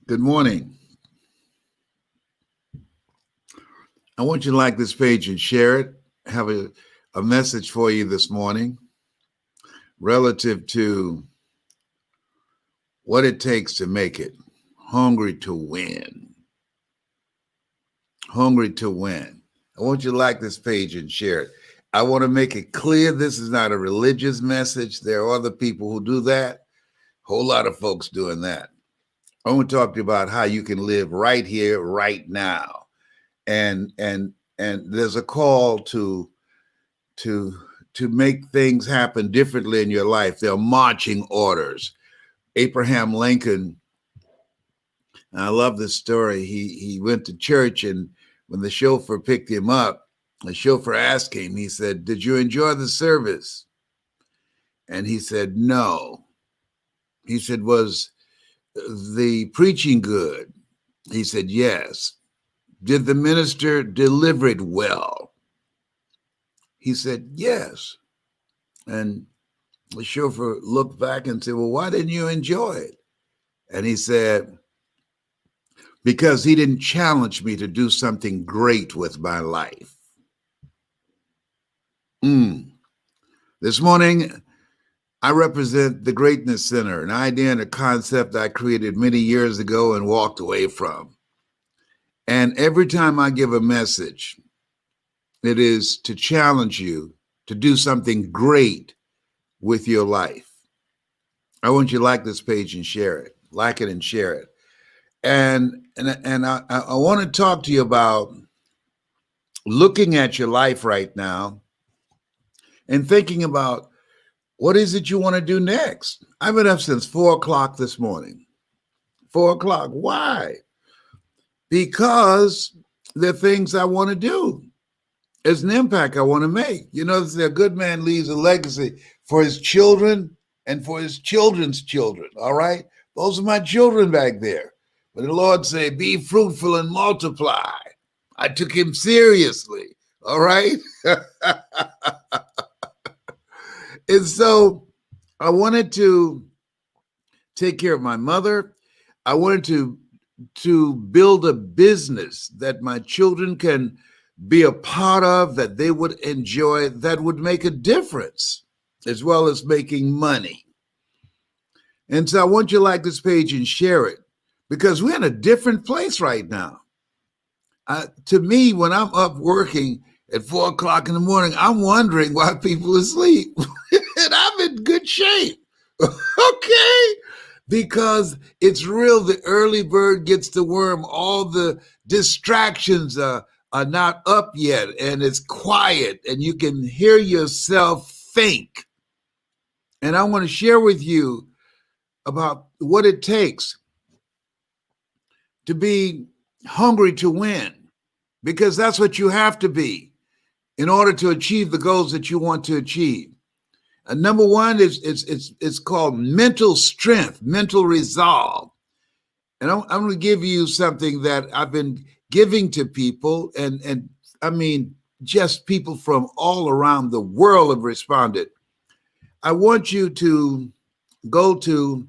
Good morning. I want you to like this page and share it. I have a message for you this morning relative to what it takes to make it. Hungry to win. Hungry to win. I want you to like this page and share it. I want to make it clear this is not a religious message. There are other people who do that. Whole lot of folks doing that. I want to talk to you about how you can live right here, right now. And there's a call to make things happen differently in your life. There are marching orders. Abraham Lincoln, I love this story. He went to church, and when the chauffeur picked him up, the chauffeur asked him, he said, "Did you enjoy the service?" And he said, "No." He said, "Was the preaching good?" He said, "Yes." "Did the minister deliver it well?" He said, "Yes." And the chauffeur looked back and said, "Well, why didn't you enjoy it?" And he said, "Because he didn't challenge me to do something great with my life." This morning, I represent the Greatness Center, an idea and a concept I created many years ago and walked away from. And every time I give a message, it is to challenge you to do something great with your life. I want you to like this page and share it. Like it and share it. And I want to talk to you about looking at your life right now and thinking about what is it you want to do next. I've been up since 4:00 this morning. 4:00. Why? Because there are things I want to do. There's an impact I want to make. You know, a good man leaves a legacy for his children and for his children's children. All right? Those are my children back there. But the Lord say, "Be fruitful and multiply." I took him seriously. All right? And so I wanted to take care of my mother. I wanted to build a business that my children can be a part of, that they would enjoy, that would make a difference, as well as making money. And so I want you to like this page and share it, because we're in a different place right now. To me, when I'm up working at 4:00 in the morning, I'm wondering why people are asleep. And I'm in good shape. Okay? Because it's real. The early bird gets the worm. All the distractions are not up yet, and it's quiet, and you can hear yourself think. And I want to share with you about what it takes to be hungry to win, because that's what you have to be in order to achieve the goals that you want to achieve. Number one is it's called mental strength, mental resolve. And I'm going to give you something that I've been giving to people, and I mean, just people from all around the world have responded. I want you to go to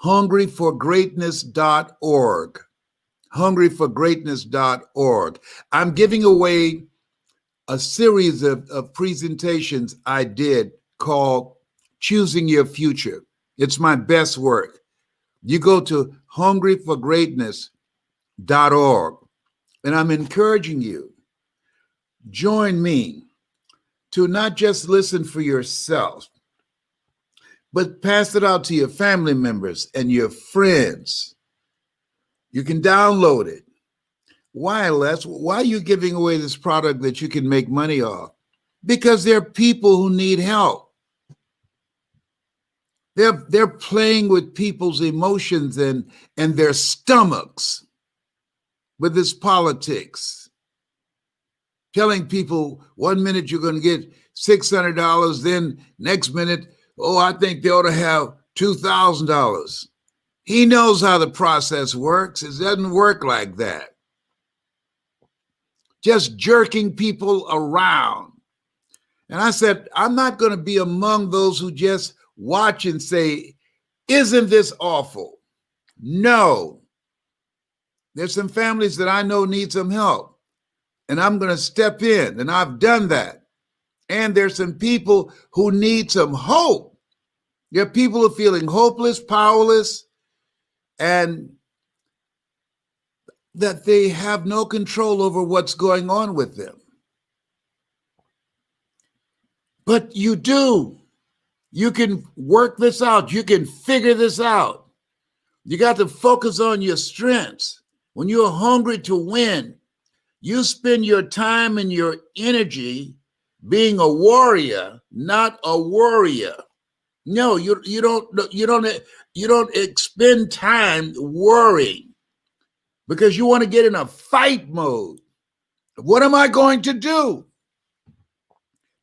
hungryforgreatness.org. Hungryforgreatness.org. I'm giving away a series of presentations I did called Choosing Your Future. It's my best work. You go to hungryforgreatness.org, and I'm encouraging you, join me to not just listen for yourself, but pass it out to your family members and your friends. You can download it. Why, Les? Why are you giving away this product that you can make money off? Because there are people who need help. They're playing with people's emotions and their stomachs with this politics. Telling people 1 minute you're going to get $600, then next minute, oh, I think they ought to have $2,000. He knows how the process works. It doesn't work like that. Just jerking people around. And I said, I'm not going to be among those who just watch and say, "Isn't this awful?" No, there's some families that I know need some help, and I'm going to step in, and I've done that. And there's some people who need some hope. There are people who are feeling hopeless, powerless, and that they have no control over what's going on with them. But you do. You can work this out. You can figure this out. You got to focus on your strengths. When you're hungry to win, you spend your time and your energy being a warrior, not a worrier. No, you don't expend time worrying because you want to get in a fight mode. What am I going to do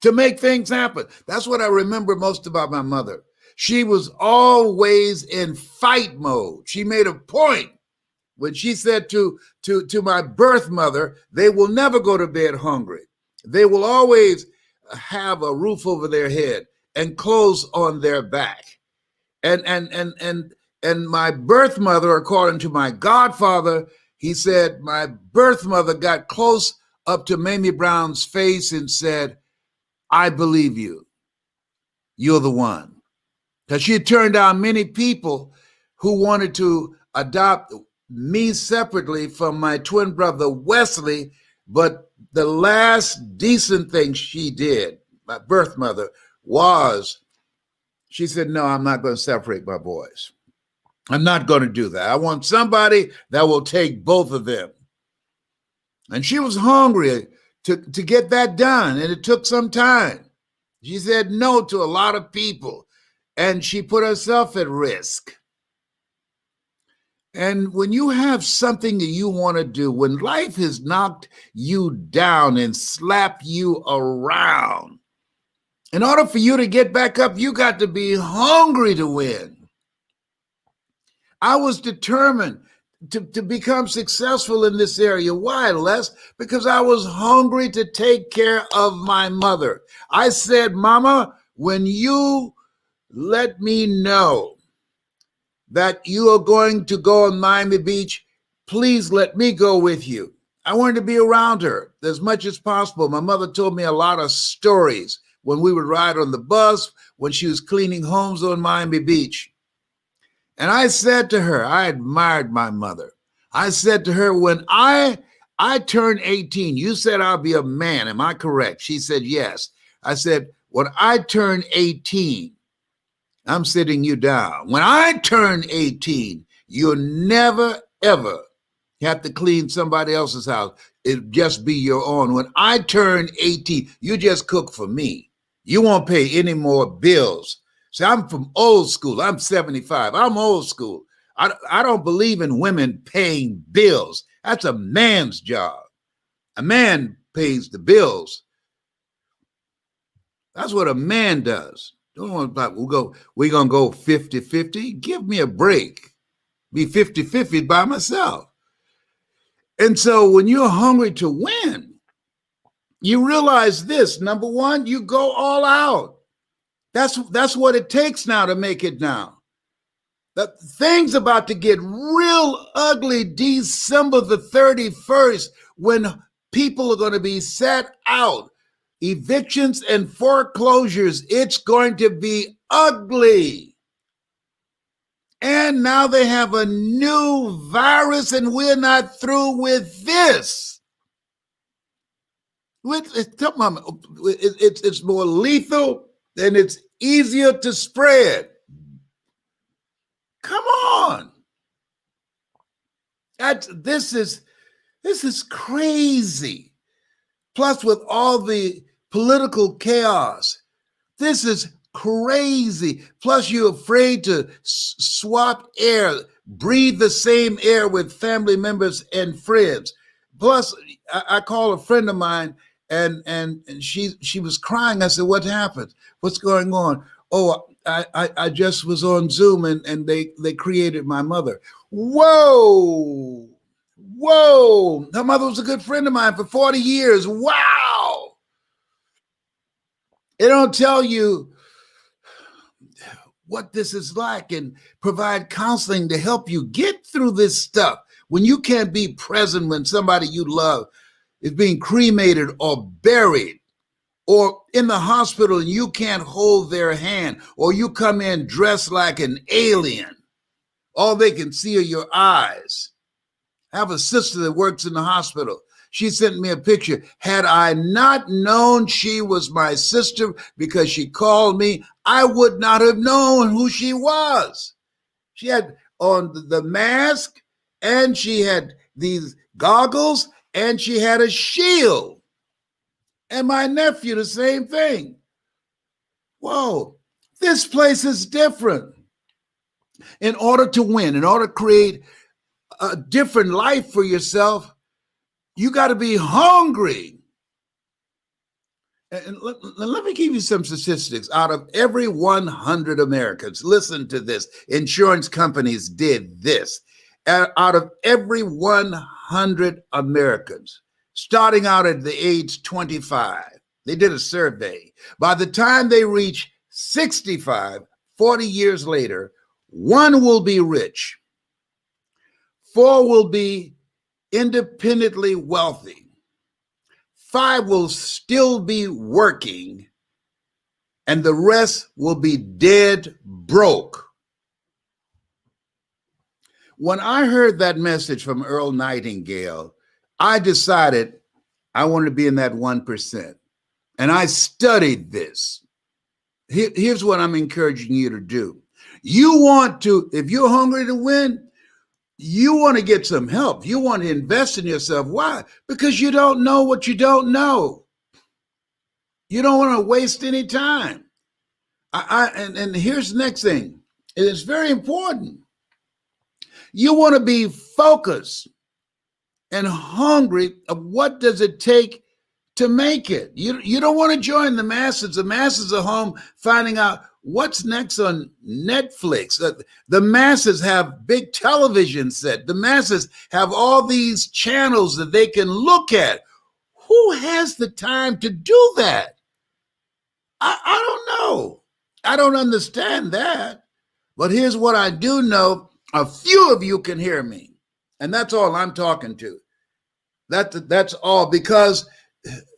to make things happen? That's what I remember most about my mother. She was always in fight mode. She made a point when she said to my birth mother, they will never go to bed hungry. They will always have a roof over their head and clothes on their back. And my birth mother, according to my godfather, he said my birth mother got close up to Mamie Brown's face and said, I believe you. You're the one. Because she had turned down many people who wanted to adopt me separately from my twin brother, Wesley. But the last decent thing she did, my birth mother, was she said, no, I'm not going to separate my boys. I'm not going to do that. I want somebody that will take both of them. And she was hungry to get that done, and it took some time. She said no to a lot of people, and she put herself at risk. And when you have something that you want to do, when life has knocked you down and slapped you around, in order for you to get back up, you got to be hungry to win. I was determined to become successful in this area. Why, Les? Because I was hungry to take care of my mother. I said, Mama, when you let me know that you are going to go on Miami Beach, please let me go with you. I wanted to be around her as much as possible. My mother told me a lot of stories when we would ride on the bus, when she was cleaning homes on Miami Beach. And I said to her, I admired my mother. I said to her, when I turned 18, you said I'll be a man. Am I correct? She said, yes. I said, when I turn 18, I'm sitting you down. When I turn 18, you'll never, ever have to clean somebody else's house. It'll just be your own. When I turn 18, you just cook for me. You won't pay any more bills. See, I'm from old school. I'm 75. I'm old school. I don't believe in women paying bills. That's a man's job. A man pays the bills. That's what a man does. Don't want to we're going to go 50-50. Give me a break. Be 50-50 by myself. And so when you're hungry to win, you realize this. Number one, you go all out. That's what it takes now to make it now. The thing's about to get real ugly December the 31st when people are going to be set out. Evictions and foreclosures, it's going to be ugly. And now they have a new virus and we're not through with this. It's more lethal and it's easier to spread. Come on. This is crazy. Plus, with all the political chaos, this is crazy. Plus, you're afraid to swap air, breathe the same air with family members and friends. Plus, I call a friend of mine and she was crying. I said, what happened? What's going on? Oh, I just was on Zoom and they created my mother. Whoa. Her mother was a good friend of mine for 40 years. Wow. It don't tell you what this is like and provide counseling to help you get through this stuff. When you can't be present when somebody you love is being cremated or buried, or in the hospital and you can't hold their hand, or you come in dressed like an alien, all they can see are your eyes. I have a sister that works in the hospital. She sent me a picture. Had I not known she was my sister because she called me, I would not have known who she was. She had on the mask, and she had these goggles, and she had a shield. And my nephew, the same thing. Whoa, this place is different. In order to win, in order to create a different life for yourself, you got to be hungry. And let me give you some statistics. Out of every 100 Americans, listen to this, insurance companies did this. Out of every 100 Americans, starting out at the age 25, they did a survey. By the time they reach 65, 40 years later, 1 will be rich, 4 will be independently wealthy, 5 will still be working, and the rest will be dead broke. When I heard that message from Earl Nightingale, I decided I wanted to be in that 1%. And I studied this. Here's what I'm encouraging you to do. You want to, if you're hungry to win, you want to get some help. You want to invest in yourself. Why? Because you don't know what you don't know. You don't want to waste any time. And here's the next thing. It's very important. You want to be focused and hungry of what does it take to make it. You don't want to join the masses. The masses are home finding out what's next on Netflix. The masses have big television set. The masses have all these channels that they can look at. Who has the time to do that? I don't know. I don't understand that. But here's what I do know. A few of you can hear me. And that's all I'm talking to. That's all, because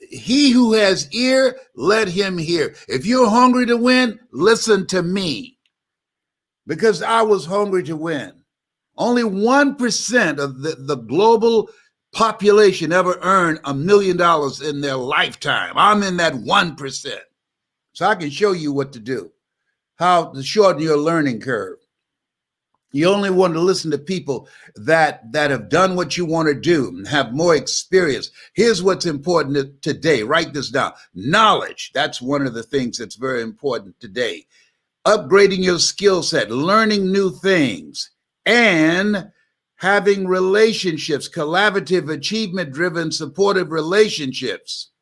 he who has ear, let him hear. If you're hungry to win, listen to me. Because I was hungry to win. Only 1% of the global population ever earned $1 million in their lifetime. I'm in that 1%. So I can show you what to do, how to shorten your learning curve. You only want to listen to people that have done what you want to do and have more experience. Here's what's important today. Write this down. Knowledge. That's one of the things that's very important today. Upgrading your skill set, learning new things, and having relationships, collaborative, achievement-driven, supportive relationships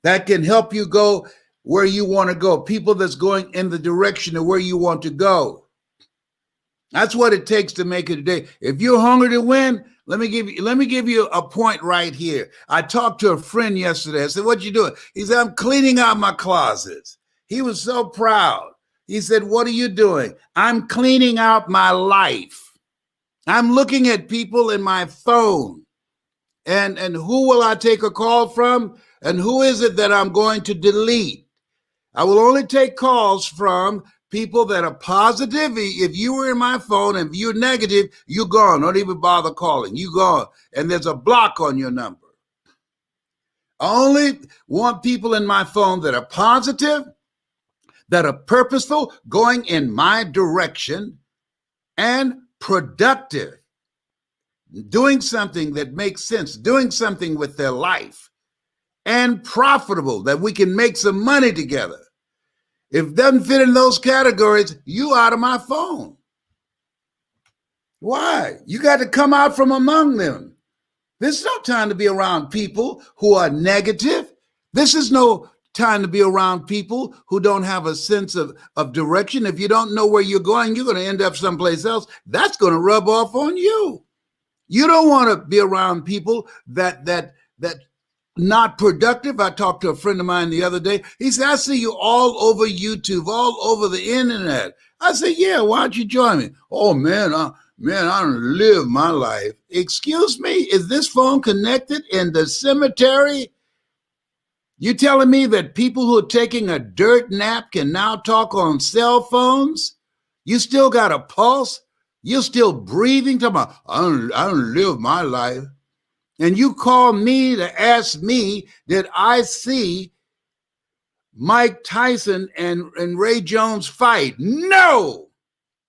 that can help you go where you want to go. People that's going in the direction of where you want to go. That's what it takes to make it today. If you're hungry to win, let me give you a point right here. I talked to a friend yesterday. I said, "What you doing?" He said, "I'm cleaning out my closets." He was so proud. He said, "What are you doing?" "I'm cleaning out my life. I'm looking at people in my phone. And who will I take a call from? And who is it that I'm going to delete? I will only take calls from people that are positive. If you were in my phone and if you're negative, you're gone. Don't even bother calling. You're gone. And there's a block on your number. I only want people in my phone that are positive, that are purposeful, going in my direction, and productive, doing something that makes sense, doing something with their life, and profitable, that we can make some money together. If it doesn't fit in those categories, you out of my phone. Why? You got to come out from among them. This is no time to be around people who are negative. This is no time to be around people who don't have a sense of direction. If you don't know where you're going, you're going to end up someplace else. That's going to rub off on you. You don't want to be around people that not productive. I talked to a friend of mine the other day. He said, I see you all over YouTube, all over the internet. I said, yeah, why don't you join me? Oh, man, I don't live my life. Excuse me, is this phone connected in the cemetery? You telling me that people who are taking a dirt nap can now talk on cell phones? You still got a pulse? You're still breathing? Talking about, I don't live my life. And you call me to ask me, did I see Mike Tyson and Ray Jones fight? No.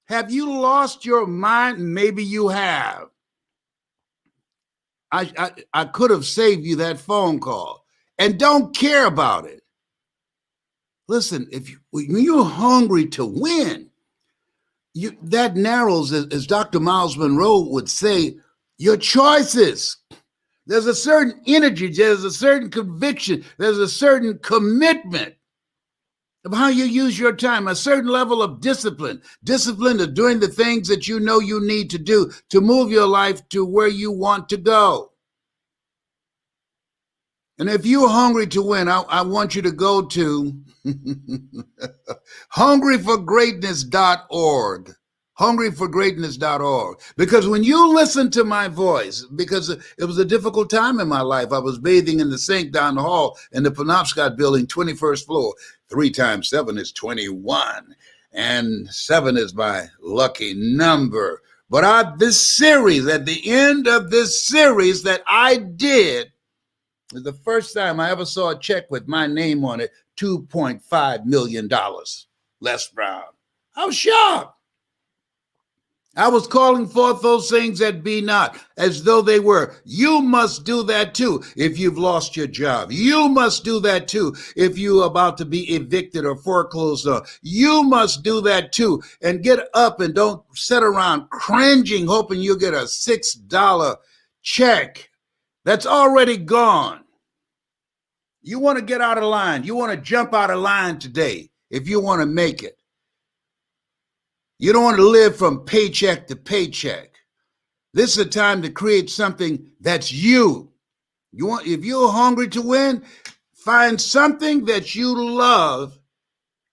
Have you lost your mind? Maybe you have. I could have saved you that phone call, and don't care about it. Listen, when you're hungry to win, that narrows, as Dr. Miles Monroe would say, your choices. There's a certain energy, there's a certain conviction, there's a certain commitment of how you use your time, a certain level of discipline of doing the things that you know you need to do to move your life to where you want to go. And if you're hungry to win, I want you to go to hungryforgreatness.org. hungryforgreatness.org. Because when you listen to my voice, because it was a difficult time in my life, I was bathing in the sink down the hall in the Penobscot building, 21st floor. 3 times 7 is 21. And 7 is my lucky number. But this series, at the end of this series that I did, was the first time I ever saw a check with my name on it, $2.5 million. Les Brown. I was shocked. I was calling forth those things that be not, as though they were. You must do that too if you've lost your job. You must do that too if you're about to be evicted or foreclosed on. You must do that too. And get up and don't sit around cringing, hoping you'll get a $6 check that's already gone. You want to get out of line. You want to jump out of line today if you want to make it. You don't want to live from paycheck to paycheck. This is a time to create something that's you. If you're hungry to win, find something that you love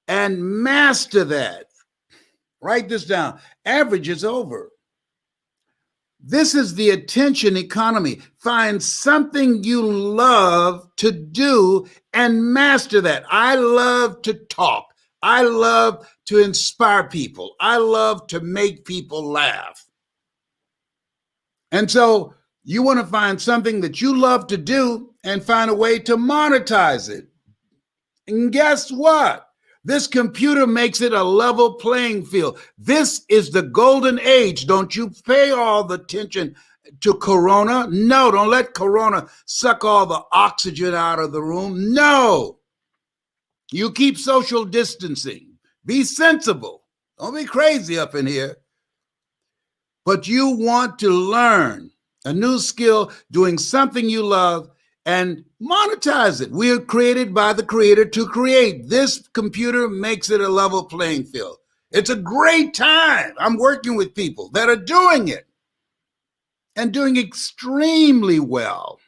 and master that. Write this down. Average is over. This is the attention economy. Find something you love to do and master that. I love to talk. I love to inspire people. I love to make people laugh. And so you want to find something that you love to do and find a way to monetize it. And guess what? This computer makes it a level playing field. This is the golden age. Don't you pay all the attention to Corona. No, don't let Corona suck all the oxygen out of the room. No. You keep social distancing. Be sensible. Don't be crazy up in here. But you want to learn a new skill, doing something you love, and monetize it. We are created by the Creator to create. This computer makes it a level playing field. It's a great time. I'm working with people that are doing it and doing extremely well.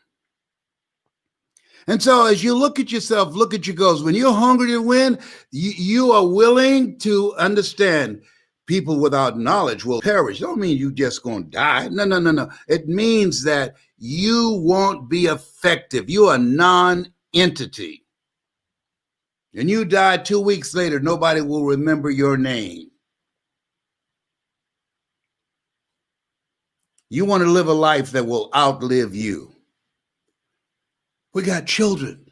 And so as you look at yourself, look at your goals. When you're hungry to win, you are willing to understand people without knowledge will perish. Don't mean you just going to die. No. It means that you won't be effective. You're a non-entity. And you die 2 weeks later, nobody will remember your name. You want to live a life that will outlive you. We got children.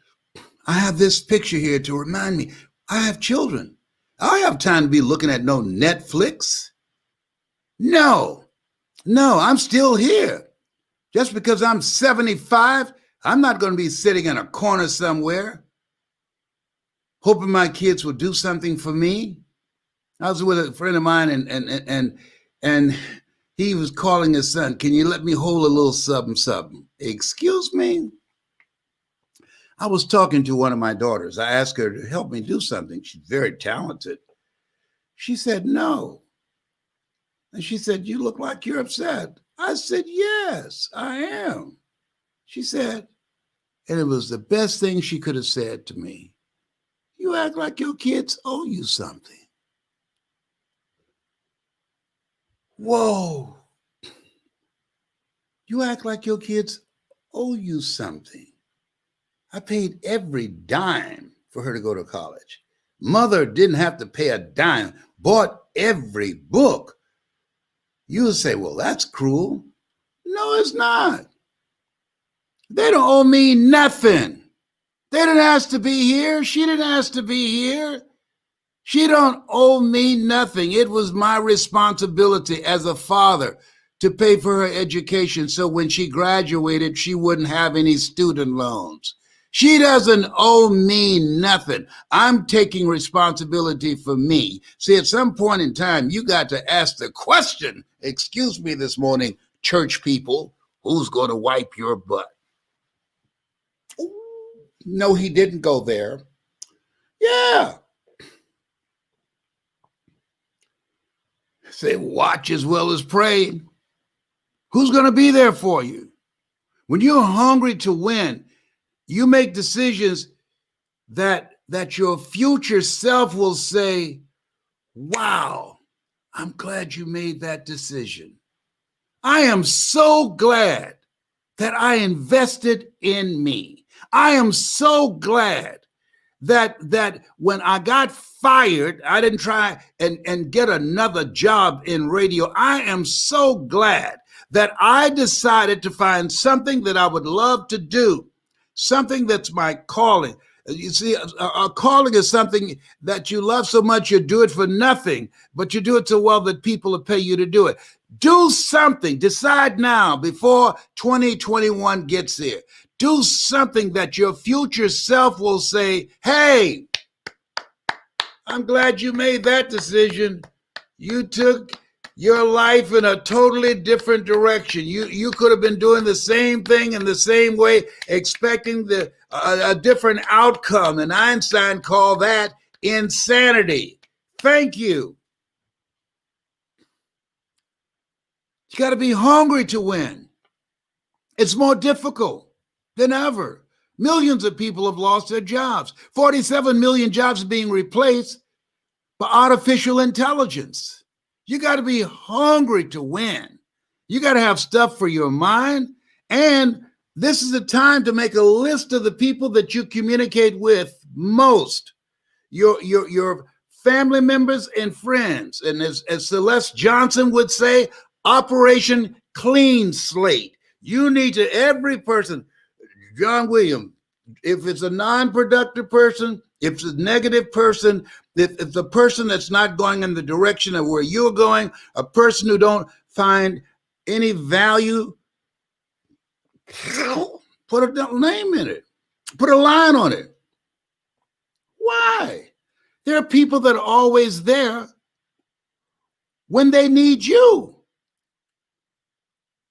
I have this picture here to remind me, I have children. I don't have time to be looking at no Netflix. No, I'm still here. Just because I'm 75, I'm not going to be sitting in a corner somewhere, hoping my kids will do something for me. I was with a friend of mine and he was calling his son, can you let me hold a little something? Excuse me? I was talking to one of my daughters. I asked her to help me do something. She's very talented. She said, no. And she said, you look like you're upset. I said, yes, I am. She said, And it was the best thing she could have said to me. You act like your kids owe you something. Whoa. You act like your kids owe you something. I paid every dime for her to go to college. Mother didn't have to pay a dime, bought every book. You would say, well, that's cruel. No, it's not. They don't owe me nothing. They didn't ask to be here. She didn't ask to be here. She don't owe me nothing. It was my responsibility as a father to pay for her education so when she graduated, she wouldn't have any student loans. She doesn't owe me nothing. I'm taking responsibility for me. See, at some point in time, you got to ask the question, excuse me this morning, church people, who's going to wipe your butt? No, he didn't go there. Yeah. Say, watch as well as pray. Who's going to be there for you? When you're hungry to win, you make decisions that your future self will say, wow, I'm glad you made that decision. I am so glad that I invested in me. I am so glad that when I got fired, I didn't try and get another job in radio. I am so glad that I decided to find something that I would love to do, something that's my calling. You see, a calling is something that you love so much you do it for nothing, but you do it so well that people will pay you to do it. Do something. Decide now before 2021 gets here. Do something that your future self will say, hey, I'm glad you made that decision. You took your life in a totally different direction. You could have been doing the same thing in the same way, expecting a different outcome. And Einstein called that insanity. Thank you. You got to be hungry to win. It's more difficult than ever. Millions of people have lost their jobs. 47 million jobs are being replaced by artificial intelligence. You got to be hungry to win. You got to have stuff for your mind. And this is the time to make a list of the people that you communicate with most. Your family members and friends. And as Celeste Johnson would say, Operation Clean Slate. You need to, every person, John Williams, if it's a non-productive person, if it's a negative person, if it's a person that's not going in the direction of where you're going, a person who don't find any value, put a name in it. Put a line on it. Why? There are people that are always there when they need you.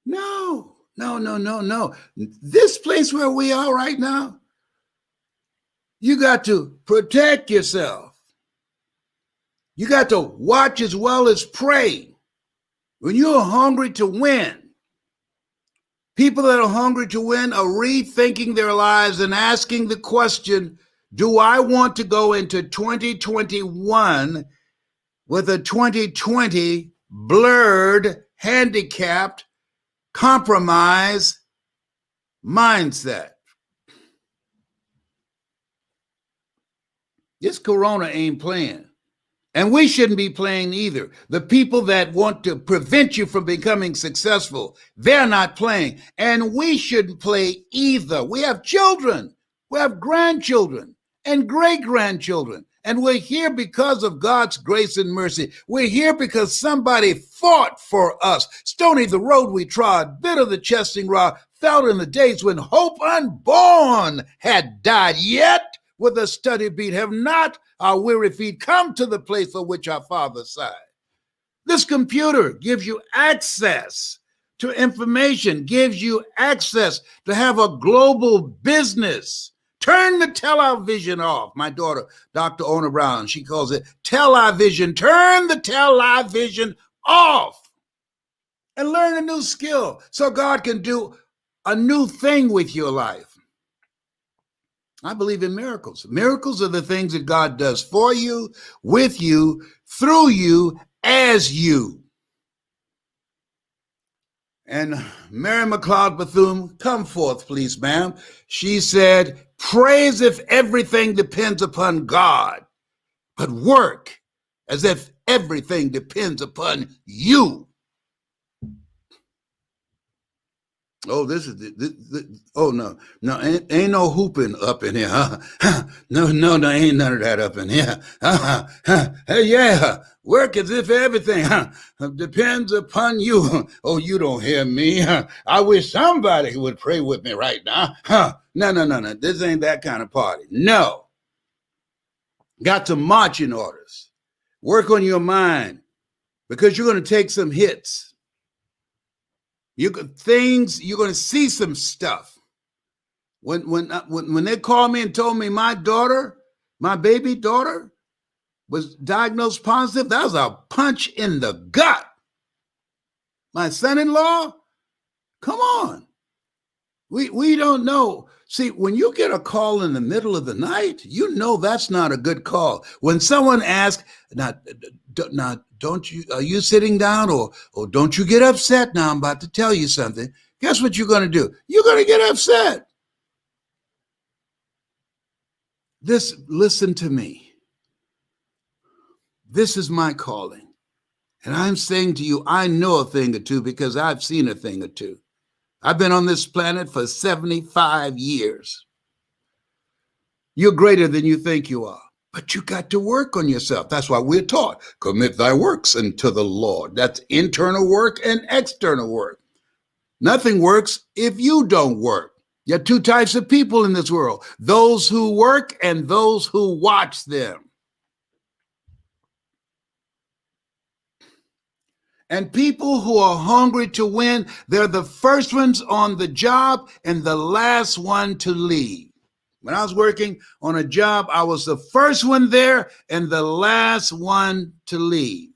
No. This place where we are right now, you got to protect yourself. You got to watch as well as pray. When you're hungry to win, people that are hungry to win are rethinking their lives and asking the question, do I want to go into 2021 with a 2020 blurred, handicapped, compromised mindset? This corona ain't playing. And we shouldn't be playing either. The people that want to prevent you from becoming successful, they're not playing. And we shouldn't play either. We have children, we have grandchildren and great-grandchildren. And we're here because of God's grace and mercy. We're here because somebody fought for us. Stony the road we trod, bitter the chesting rod, felt in the days when hope unborn had died. Yet, with a steady beat, have not our weary feet come to the place for which our Father sighed. This computer gives you access to information, gives you access to have a global business. Turn the television off. My daughter, Dr. Ona Brown, she calls it television. Turn the television off and learn a new skill so God can do a new thing with your life. I believe in miracles. Miracles are the things that God does for you, with you, through you, as you. And Mary McLeod Bethune, come forth, please, ma'am. She said, pray as if everything depends upon God, but work as if everything depends upon you. Oh, this is oh no, ain't no hooping up in here, huh? No, ain't none of that up in here. Hey, yeah, work as if everything depends upon you. Oh, you don't hear me? I wish somebody would pray with me right now. No. This ain't that kind of party. No, got some marching orders. Work on your mind because you're going to take some hits. You're going to see some stuff. When they called me and told me my baby daughter, was diagnosed positive, that was a punch in the gut. My son-in-law, come on. We don't know. See, when you get a call in the middle of the night, you know that's not a good call. When someone asks, don't you, are you sitting down or don't you get upset now? I'm about to tell you something. Guess what you're going to do? You're going to get upset. Listen to me. This is my calling. And I'm saying to you, I know a thing or two because I've seen a thing or two. I've been on this planet for 75 years. You're greater than you think you are, but you got to work on yourself. That's why we're taught, commit thy works unto the Lord. That's internal work and external work. Nothing works if you don't work. There are two types of people in this world, those who work and those who watch them. And people who are hungry to win, they're the first ones on the job and the last one to leave. When I was working on a job, I was the first one there and the last one to leave.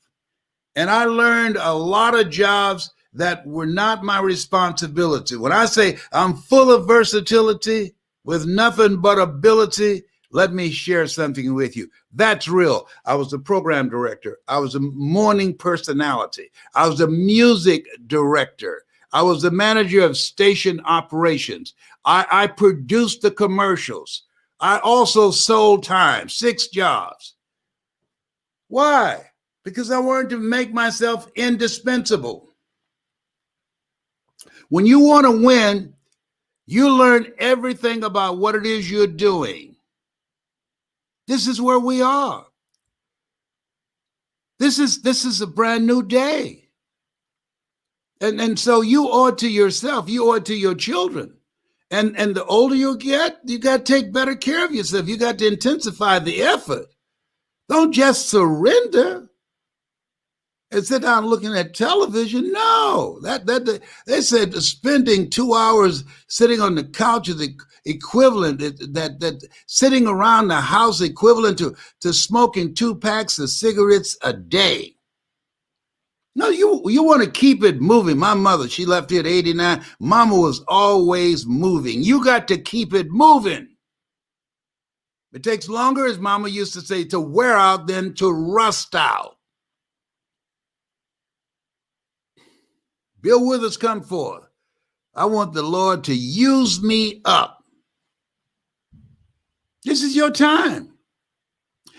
And I learned a lot of jobs that were not my responsibility. When I say I'm full of versatility with nothing but ability, let me share something with you. That's real. I was a program director. I was a morning personality. I was a music director. I was the manager of station operations. I produced the commercials. I also sold time, 6 jobs. Why? Because I wanted to make myself indispensable. When you want to win, you learn everything about what it is you're doing. This is where we are. This is a brand new day. And so you owe it to yourself, you owe it to your children. And the older you get, you got to take better care of yourself. You got to intensify the effort. Don't just surrender and sit down looking at television. No, they said spending 2 hours sitting on the couch is equivalent, that sitting around the house equivalent to smoking 2 packs of cigarettes a day. No, you want to keep it moving. My mother, she left here at 89. Mama was always moving. You got to keep it moving. It takes longer, as Mama used to say, to wear out than to rust out. Bill Withers, come forth. I want the Lord to use me up. This is your time.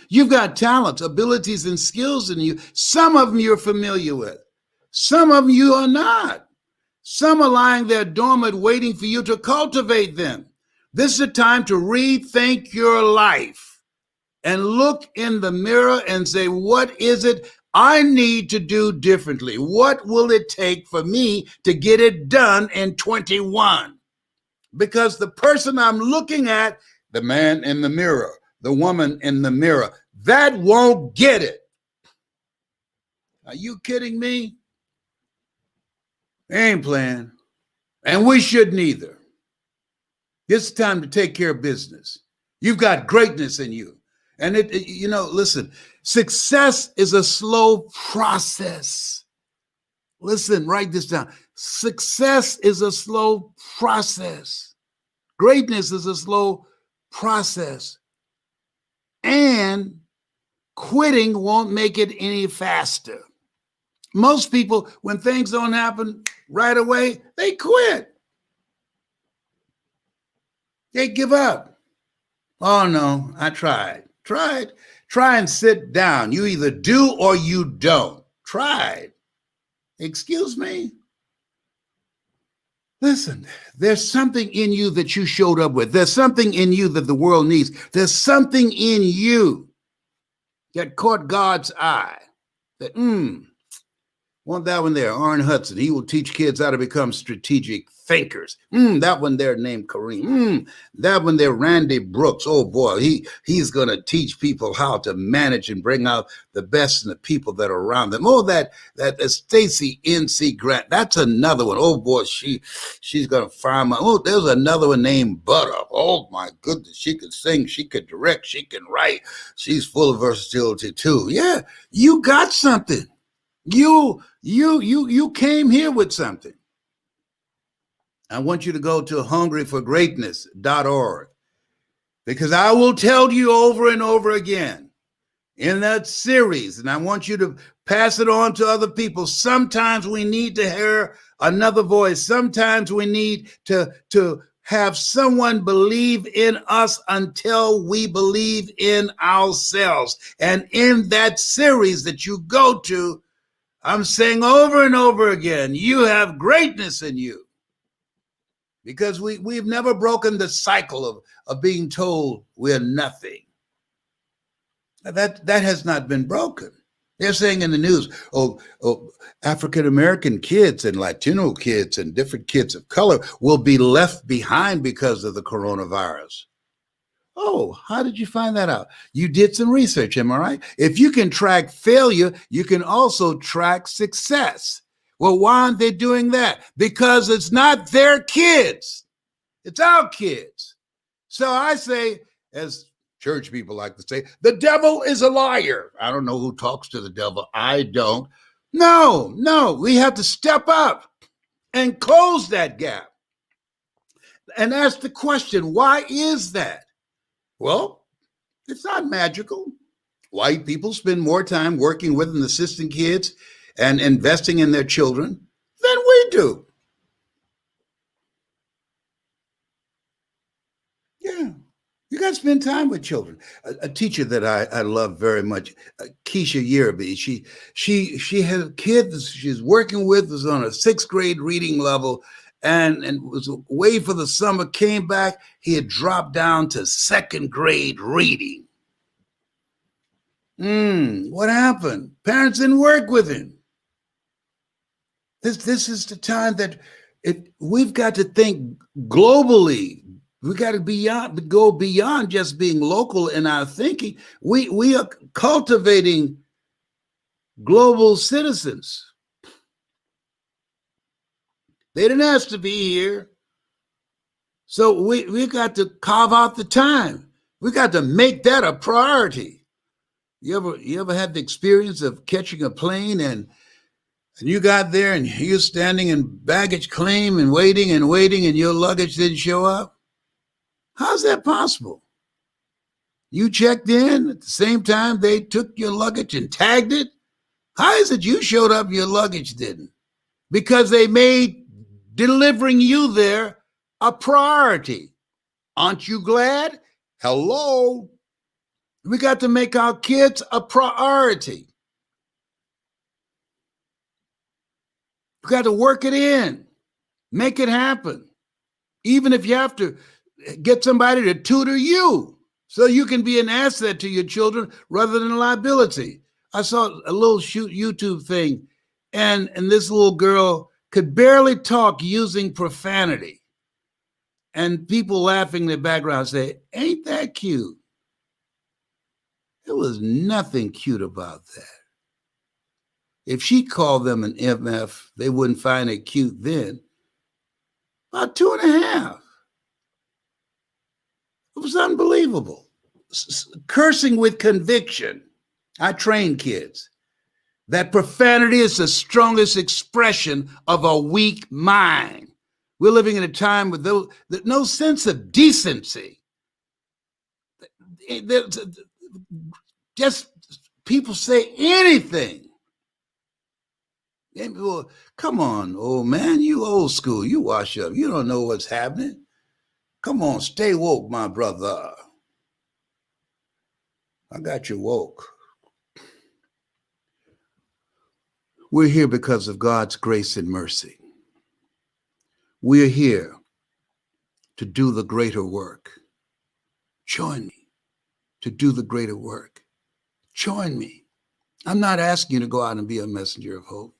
You've got talents, abilities, and skills in you. Some of them you're familiar with. Some of them you are not. Some are lying there dormant, waiting for you to cultivate them. This is a time to rethink your life and look in the mirror and say, what is it I need to do differently? What will it take for me to get it done in 21? Because the person I'm looking at, the man in the mirror, the woman in the mirror, that won't get it. Are you kidding me? They ain't playing. And we shouldn't either. It's time to take care of business. You've got greatness in you. And listen, success is a slow process. Listen, write this down. Success is a slow process. Greatness is a slow process, and quitting won't make it any faster. Most people, when things don't happen right away, they quit. They give up. Oh no, I tried. Try and sit down. You either do or you don't. Tried. Excuse me? Listen, there's something in you that you showed up with. There's something in you that the world needs. There's something in you that caught God's eye. That, want that one there, Arn Hudson. He will teach kids how to become strategic thinkers. That one there named Kareem. That one there, Randy Brooks. Oh boy, he's going to teach people how to manage and bring out the best in the people that are around them. Oh, that Stacy N.C. Grant. That's another one. Oh boy, she's going to fire my. Oh, there's another one named Butter. Oh my goodness, she could sing, she could direct, she can write. She's full of versatility too. Yeah, you got something. You came here with something. I want you to go to hungryforgreatness.org, because I will tell you over and over again in that series, and I want you to pass it on to other people. Sometimes we need to hear another voice. Sometimes we need to have someone believe in us until we believe in ourselves. And in that series that you go to, I'm saying over and over again, you have greatness in you, because we've never broken the cycle of being told we're nothing. That has not been broken. They're saying in the news, African-American kids and Latino kids and different kids of color will be left behind because of the coronavirus. Oh, how did you find that out? You did some research, am I right? If you can track failure, you can also track success. Well, why aren't they doing that? Because it's not their kids. It's our kids. So I say, as church people like to say, the devil is a liar. I don't know who talks to the devil. I don't. No, we have to step up and close that gap. And ask the question, why is that? Well, it's not magical. White people spend more time working with and assisting kids and investing in their children than we do. Yeah, you got to spend time with children. A teacher that I love very much, Keisha Yerby, she had kids she's working with, was on a 6th grade reading level, and was away for the summer, came back, he had dropped down to 2nd grade reading. What happened? Parents didn't work with him. This is the time that we've got to think globally. We got to go beyond just being local in our thinking. We are cultivating global citizens. They didn't ask to be here. So we got to carve out the time. We got to make that a priority. You ever had the experience of catching a plane and you got there and you're standing in baggage claim and waiting and your luggage didn't show up? How's that possible? You checked in at the same time they took your luggage and tagged it? How is it you showed up, your luggage didn't? Because they made delivering you there a priority. Aren't you glad? Hello. We got to make our kids a priority. We got to work it in, make it happen. Even if you have to get somebody to tutor you so you can be an asset to your children rather than a liability. I saw a little YouTube thing, and this little girl could barely talk using profanity. And people laughing in the background say, ain't that cute? There was nothing cute about that. If she called them an MF, they wouldn't find it cute then. About 2.5. It was unbelievable. Cursing with conviction. I train kids. That profanity is the strongest expression of a weak mind. We're living in a time with no sense of decency. just people say anything. And people, come on, old man, you old school, you wash up, you don't know what's happening. Come on, stay woke, my brother. I got you woke. We're here because of God's grace and mercy. We're here to do the greater work. Join me to do the greater work. Join me. I'm not asking you to go out and be a messenger of hope.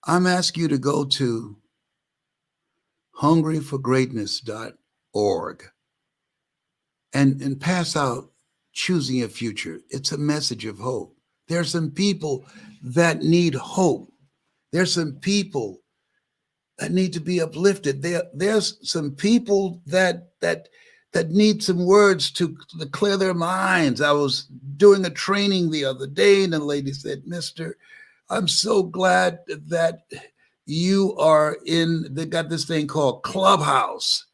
I'm asking you to go to hungryforgreatness.org and pass out Choosing a Future. It's a message of hope. There are some people that need hope. There's some people that need to be uplifted. There's some people that need some words to clear their minds. I was doing a training the other day, and the lady said, "Mister, I'm so glad that you are they got this thing called Clubhouse."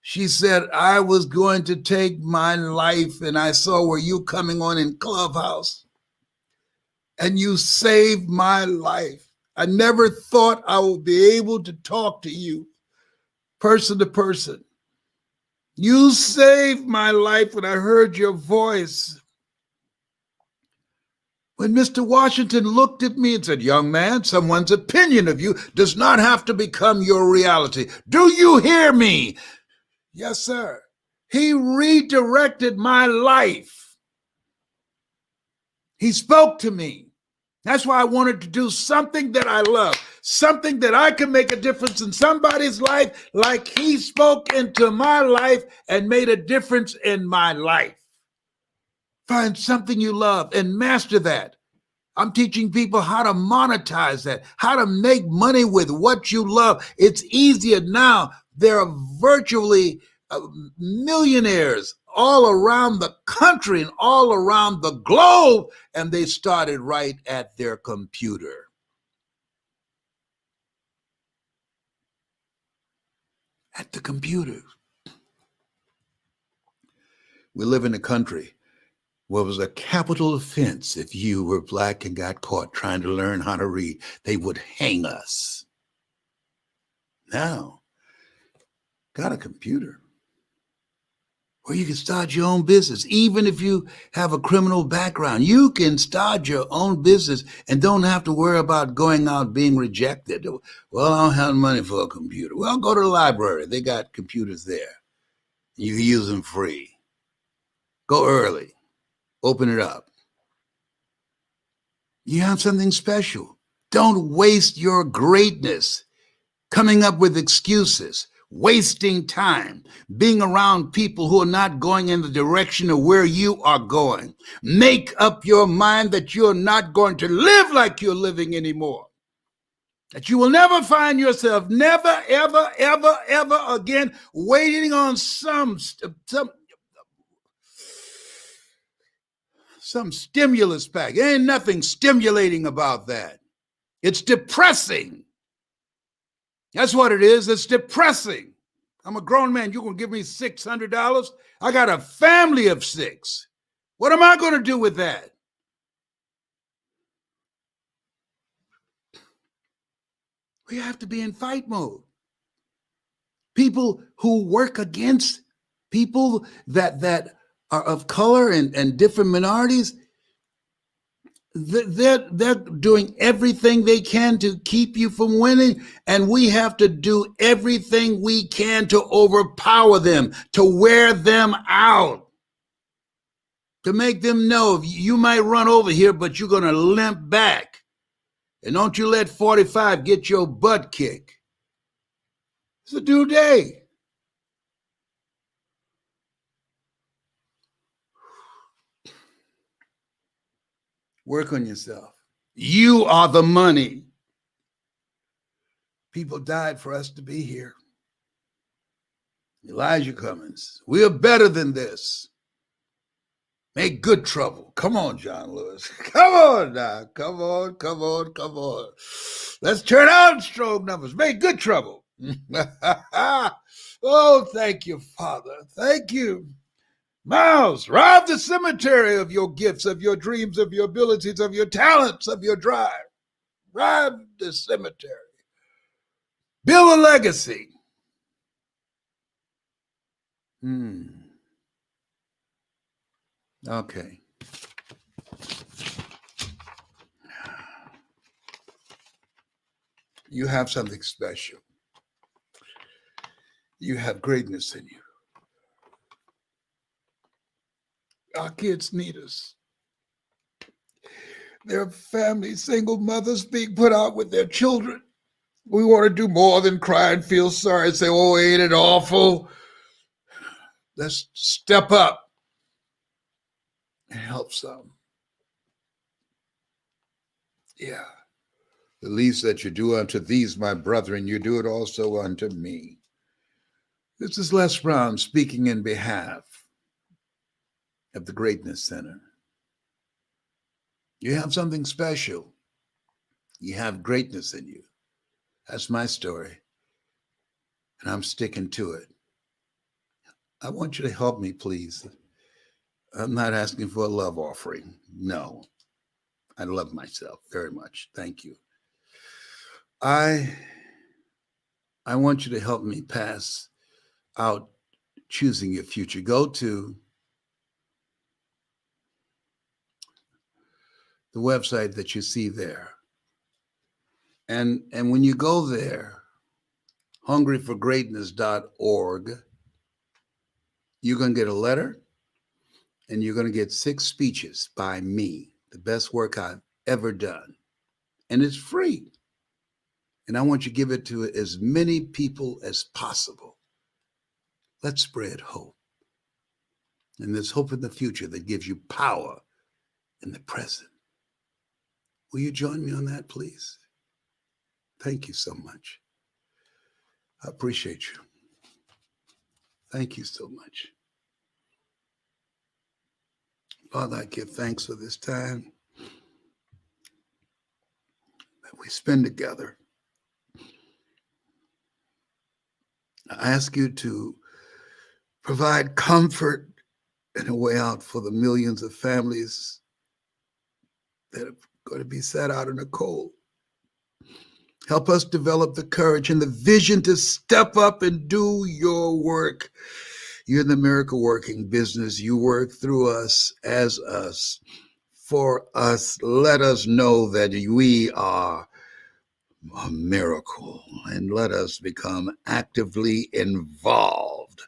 She said, "I was going to take my life, and I saw where you coming on in Clubhouse, and you saved my life. I never thought I would be able to talk to you person to person. You saved my life when I heard your voice." When Mr. Washington looked at me and said, "Young man, someone's opinion of you does not have to become your reality. Do you hear me?" Yes, sir. He redirected my life. He spoke to me. That's why I wanted to do something that I love, something that I can make a difference in somebody's life, like he spoke into my life and made a difference in my life. Find something you love and master that. I'm teaching people how to monetize that, how to make money with what you love. It's easier now. There are virtually millionaires all around the country and all around the globe, and they started right at their computer. At the computer. We live in a country where it was a capital offense if you were black and got caught trying to learn how to read. They would hang us. Now, got a computer where you can start your own business. Even if you have a criminal background, you can start your own business and don't have to worry about going out being rejected. Well, I don't have money for a computer. Well, go to the library. They got computers there. You can use them free. Go early. Open it up. You have something special. Don't waste your greatness coming up with excuses, wasting time, being around people who are not going in the direction of where you are going. Make up your mind that you're not going to live like you're living anymore. That you will never find yourself, never, ever, ever, ever again waiting on some stimulus pack. There ain't nothing stimulating about that. It's depressing. That's what it is. It's depressing. I'm a grown man. You're going to give me $600? I got a family of 6. What am I going to do with that? We have to be in fight mode. People who work against people that are of color and different minorities, they're doing everything they can to keep you from winning, and we have to do everything we can to overpower them, to wear them out, to make them know you might run over here, but you're going to limp back. And don't you let 45 get your butt kicked. It's a due day. Work on yourself. You are the money. People died for us to be here. Elijah Cummings, we are better than this. Make good trouble. Come on, John Lewis. Come on now. Come on, come on, come on. Let's turn out strobe numbers. Make good trouble. Oh, thank you, Father. Thank you. Miles, rob the cemetery of your gifts, of your dreams, of your abilities, of your talents, of your drive. Rob the cemetery. Build a legacy. Okay. You have something special. You have greatness in you. Our kids need us. There are families, single mothers being put out with their children. We want to do more than cry and feel sorry and say, oh, ain't it awful? Let's step up and help some. Yeah. The least that you do unto these, my brethren, you do it also unto me. This is Les Brown speaking in behalf of the Greatness Center. You have something special. You have greatness in you. That's my story. And I'm sticking to it. I want you to help me, please. I'm not asking for a love offering. No. I love myself very much. Thank you. I want you to help me pass out choosing your future. Go to the website that you see there. And when you go there, hungryforgreatness.org, you're going to get a letter and you're going to get 6 speeches by me, the best work I've ever done. And it's free. And I want you to give it to as many people as possible. Let's spread hope. And there's hope in the future that gives you power in the present. Will you join me on that, please? Thank you so much. I appreciate you. Thank you so much. Father, I give thanks for this time that we spend together. I ask you to provide comfort and a way out for the millions of families that are going to be sat out in the cold. Help us develop the courage and the vision to step up and do your work. You're in the miracle working business. You work through us, as us, for us. Let us know that we are a miracle, and let us become actively involved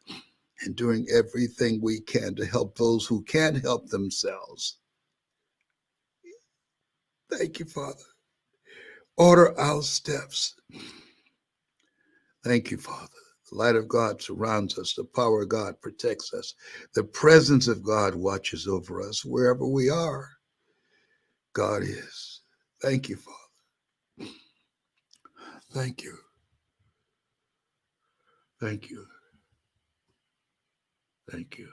in doing everything we can to help those who can't help themselves. Thank you, Father. Order our steps. Thank you, Father. The light of God surrounds us. The power of God protects us. The presence of God watches over us wherever we are. God is. Thank you, Father. Thank you. Thank you. Thank you.